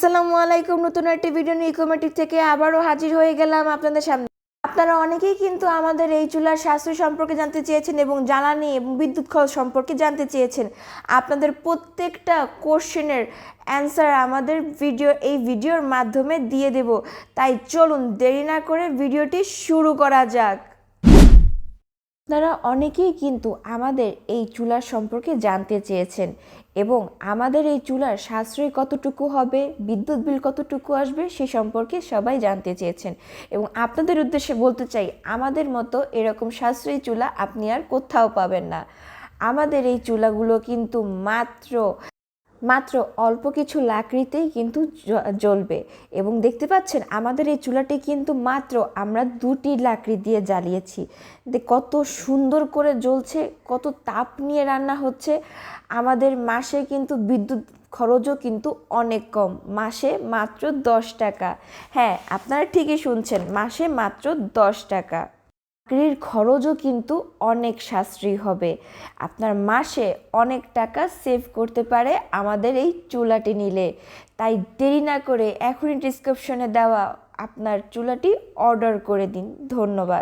আসসালামু আলাইকুম। নতুন একটি ভিডিও নিয়ে ইকোমেটিক থেকে আবারও হাজির হয়ে গেলাম আপনাদের সামনে। আপনারা অনেকেই কিন্তু আমাদের এই চুলার সাশ্রয় সম্পর্কে জানতে চেয়েছেন এবং জ্বালানি এবং বিদ্যুৎ খরচ সম্পর্কে জানতে চেয়েছেন। আপনাদের প্রত্যেকটা কোশ্চেনের অ্যান্সার আমাদের এই ভিডিওর মাধ্যমে দিয়ে দেব। তাই চলুন দেরি না করে ভিডিওটি শুরু করা যাক। আপনারা অনেকেই কিন্তু আমাদের এই চুলার সম্পর্কে জানতে চেয়েছেন এবং আমাদের এই চুলার সাশ্রয় কতটুকু হবে, বিদ্যুৎ বিল কতটুকু আসবে সে সম্পর্কে সবাই জানতে চেয়েছেন। এবং আপনাদের উদ্দেশ্যে বলতে চাই, আমাদের মতো এরকম সাশ্রয়ী চুলা আপনি আর কোথাও পাবেন না। আমাদের এই চুলাগুলো কিন্তু মাত্র অল্প কিছু লাকড়িতেই কিন্তু জ্বলবে। এবং দেখতে পাচ্ছেন আমাদের এই চুলাটি কিন্তু মাত্র আমরা 2টি লাকড়ি দিয়ে জ্বালিয়েছি। কত সুন্দর করে জ্বলছে, কত তাপ নিয়ে রান্না হচ্ছে। আমাদের মাসে কিন্তু বিদ্যুৎ খরচও কিন্তু অনেক কম, মাসে মাত্র 10 টাকা। হ্যাঁ, আপনারা ঠিকই শুনছেন, মাসে মাত্র 10 টাকা। চাকরির খরচও কিন্তু অনেক সাশ্রয়ী হবে। আপনার মাসে অনেক টাকা সেভ করতে পারে আমাদের এই চুলাটি নিলে। তাই দেরি না করে এখনই ডিসক্রিপশনে দেওয়া আপনার চুলাটি অর্ডার করে দিন। ধন্যবাদ।